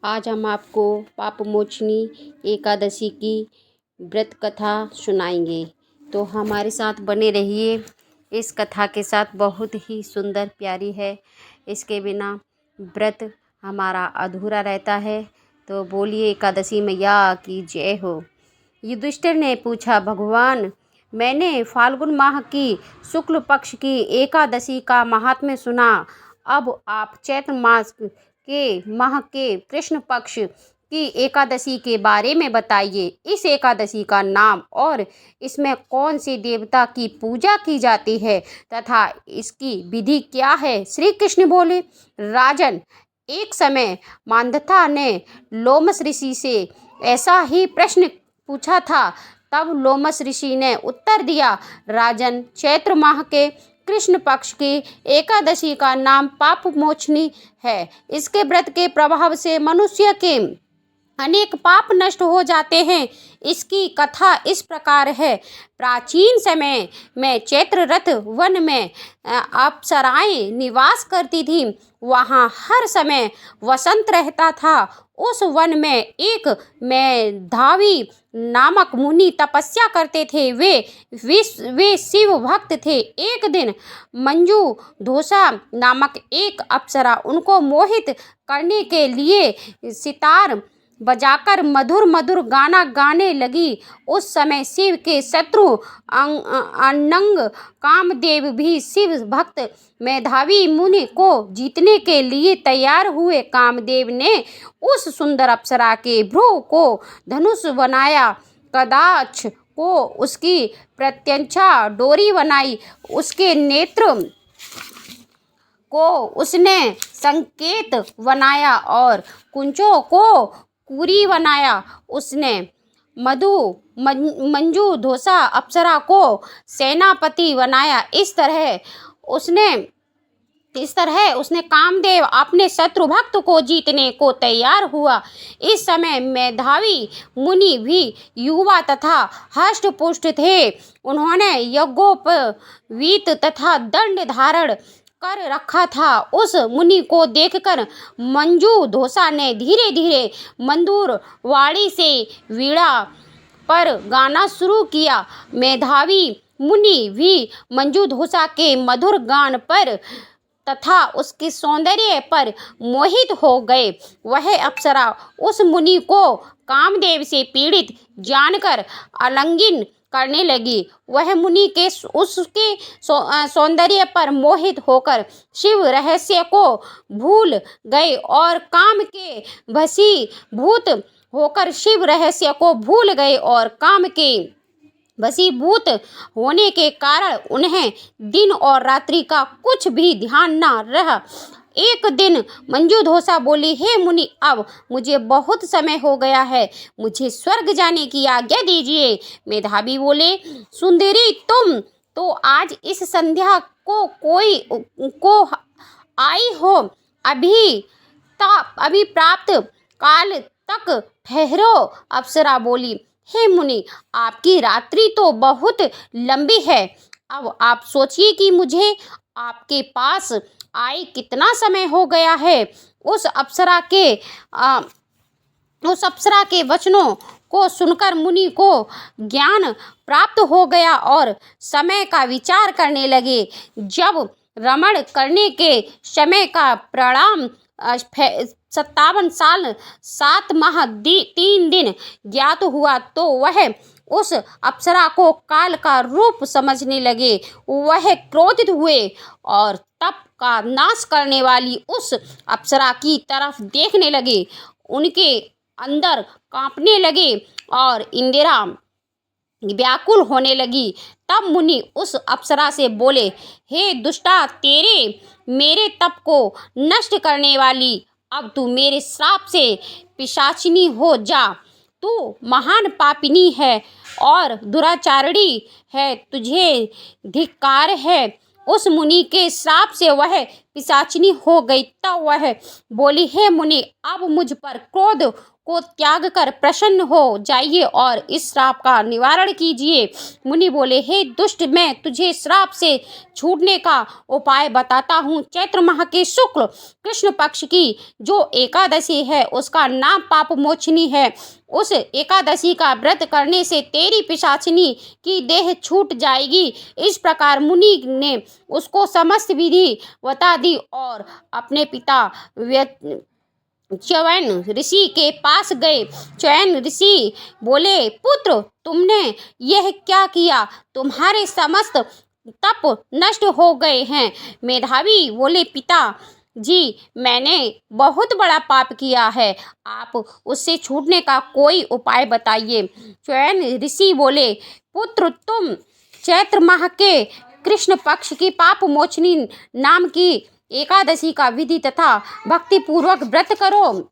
आज हम आपको पापमोचनी एकादशी की व्रत कथा सुनाएंगे। तो हमारे साथ बने रहिए। इस कथा के साथ बहुत ही सुंदर प्यारी है। इसके बिना व्रत हमारा अधूरा रहता है। तो बोलिए एकादशी मैया की जय हो। युधिष्ठिर ने पूछा, भगवान, मैंने फाल्गुन माह की शुक्ल पक्ष की एकादशी का महात्म्य सुना। अब आप चैत्र मास के माह के कृष्ण पक्ष की एकादशी के बारे में बताइए। इस एकादशी का नाम और इसमें कौन से देवता की पूजा की जाती है तथा इसकी विधि क्या है। श्री कृष्ण बोले, राजन, एक समय मांधाता ने लोमस ऋषि से ऐसा ही प्रश्न पूछा था। तब लोमस ऋषि ने उत्तर दिया, राजन, चैत्र माह के कृष्ण पक्ष की एकादशी का नाम पापमोचनी है। इसके व्रत के प्रभाव से मनुष्य के अनेक पाप नष्ट हो जाते हैं। इसकी कथा इस प्रकार है। प्राचीन समय में चैत्ररथ वन में अप्सराएं निवास करती थी। वहाँ हर समय वसंत रहता था। उस वन में एक मेधावी नामक मुनि तपस्या करते थे। वे शिव भक्त थे। एक दिन मंजू धोसा नामक एक अप्सरा उनको मोहित करने के लिए सितार बजाकर मधुर मधुर गाना गाने लगी। उस समय शिव के शत्रु अनंग कामदेव भी शिव भक्त मेधावी मुनि को जीतने के लिए तैयार हुए। कामदेव ने उस सुंदर अप्सरा के भ्रू को धनुष बनाया, कदाक्ष को उसकी प्रत्यंचा डोरी बनाई, उसके नेत्र को उसने संकेत बनाया और कुंचों को कुरी बनाया। उसने मंजू धोसा अप्सरा को सेनापति बनाया। इस तरह उसने कामदेव अपने शत्रु भक्त को जीतने को तैयार हुआ। इस समय मेधावी मुनि भी युवा तथा हष्ट पुष्ट थे। उन्होंने यज्ञोपवीत तथा दंड धारण कर रखा था। उस मुनि को देखकर मंजू धोसा ने धीरे धीरे मधुर वाणी से वीणा पर गाना शुरू किया। मेधावी मुनि भी मंजू धोसा के मधुर गान पर तथा उसके सौंदर्य पर मोहित हो गए। वह अप्सरा उस मुनि को कामदेव से पीड़ित जानकर आलिंगन करने लगी। वह मुनि के उसके सौंदर्य पर मोहित होकर शिव रहस्य को भूल गए और काम के वशीभूत होकर शिव रहस्य को भूल गए और काम के वशीभूत होने के कारण उन्हें दिन और रात्रि का कुछ भी ध्यान न रहा। एक दिन मंजू धोसा बोली, हे मुनि, अब मुझे बहुत समय हो गया है, मुझे स्वर्ग जाने की आज्ञा दीजिए। मेधावी बोले, सुंदरी, तुम तो आज इस संध्या को आई हो, अभी प्राप्त काल तक ठहरो। अप्सरा बोली, हे मुनि, आपकी रात्रि तो बहुत लंबी है। अब आप सोचिए कि मुझे आपके पास आए कितना समय हो गया है। उस अप्सरा के वचनों को सुनकर मुनि को ज्ञान प्राप्त हो गया और समय का विचार करने लगे। जब रमण करने के समय का परिणाम 57 साल 7 माह 3 दिन ज्ञात हुआ तो वह उस अप्सरा को काल का रूप समझने लगे। वह क्रोधित हुए और तप का नाश करने वाली उस अप्सरा की तरफ देखने लगे। उनके अंदर कांपने लगे और इंदिरा व्याकुल होने लगी। तब मुनि उस अप्सरा से बोले, हे दुष्टा, मेरे तप को नष्ट करने वाली, अब तू मेरे श्राप से पिशाचिनी हो जा। तू महान पापिनी है और दुराचारिणी है, तुझे धिक्कार है। उस मुनि के श्राप से वह पिशाचिनी हो गई। तब वह बोली, हे मुनि, अब मुझ पर क्रोध को त्याग कर प्रसन्न हो जाइए और इस श्राप का निवारण कीजिए। मुनि बोले, हे दुष्ट, मैं तुझे श्राप से छूटने का उपाय बताता हूँ। चैत्र माह के शुक्ल कृष्ण पक्ष की जो एकादशी है उसका नाम पाप मोचनी है। उस एकादशी का व्रत करने से तेरी पिशाचिनी की देह छूट जाएगी। इस प्रकार मुनि ने उसको समस्त विधि बता दी और अपने पिता च्यवन ऋषि के पास गए। च्यवन ऋषि बोले, पुत्र, तुमने यह क्या किया? तुम्हारे समस्त तप नष्ट हो गए हैं। मेधावी बोले, पिता जी, मैंने बहुत बड़ा पाप किया है, आप उससे छूटने का कोई उपाय बताइए। च्यवन ऋषि बोले, पुत्र, तुम चैत्र माह के कृष्ण पक्ष की पाप मोचनी नाम की एकादशी का विधि तथा भक्ति पूर्वक व्रत करो।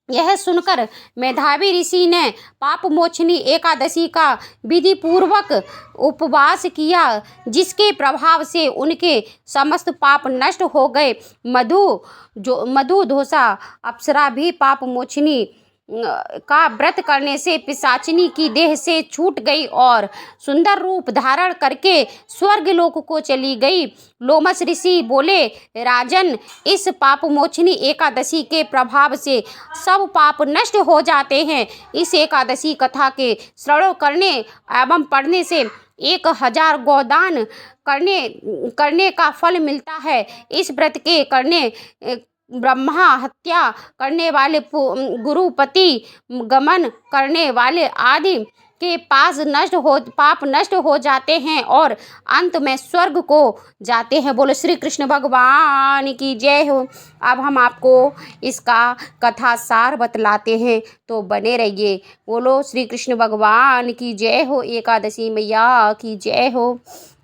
यह सुनकर मेधावी ऋषि ने पाप मोचनी एकादशी का विधि पूर्वक उपवास किया, जिसके प्रभाव से उनके समस्त पाप नष्ट हो गए। मधु धोषा अप्सरा भी पाप मोचनी का व्रत करने से पिशाचिनी की देह से छूट गई और सुंदर रूप धारण करके स्वर्ग लोक को चली गई। लोमस ऋषि बोले, राजन, इस पाप मोचनी एकादशी के प्रभाव से सब पाप नष्ट हो जाते हैं। इस एकादशी कथा के श्रवण करने एवं पढ़ने से 1000 गोदान करने का फल मिलता है। इस व्रत के करने ब्रह्मा हत्या करने वाले, गुरुपति गमन करने वाले आदि के पाप नष्ट हो जाते हैं और अंत में स्वर्ग को जाते हैं। बोलो श्री कृष्ण भगवान की जय हो। अब हम आपको इसका कथा सार बतलाते हैं, तो बने रहिए। बोलो श्री कृष्ण भगवान की जय हो। एकादशी मैया की जय हो।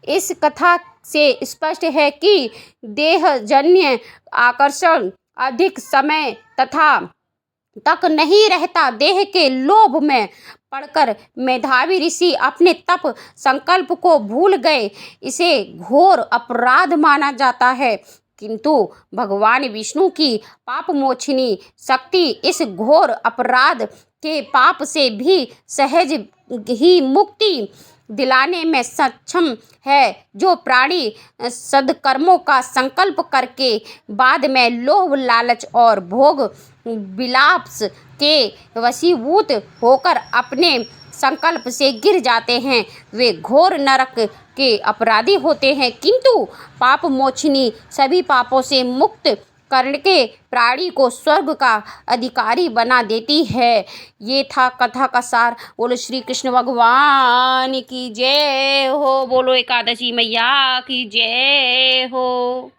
इस कथा से स्पष्ट है कि देहजन्य आकर्षण अधिक समय तक नहीं रहता। देह के लोभ में पड़कर मेधावी ऋषि अपने तप संकल्प को भूल गए। इसे घोर अपराध माना जाता है, किंतु भगवान विष्णु की पाप मोचनी शक्ति इस घोर अपराध के पाप से भी सहज ही मुक्ति दिलाने में सक्षम है। जो प्राणी सद्कर्मों का संकल्प करके बाद में लोभ, लालच और भोग विलास के वशीभूत होकर अपने संकल्प से गिर जाते हैं, वे घोर नरक के अपराधी होते हैं। किंतु पाप मोचनी सभी पापों से मुक्त करके प्राणी को स्वर्ग का अधिकारी बना देती है। ये था कथा का सार। बोलो श्री कृष्ण भगवान की जय हो। बोलो एकादशी मैया की जय हो।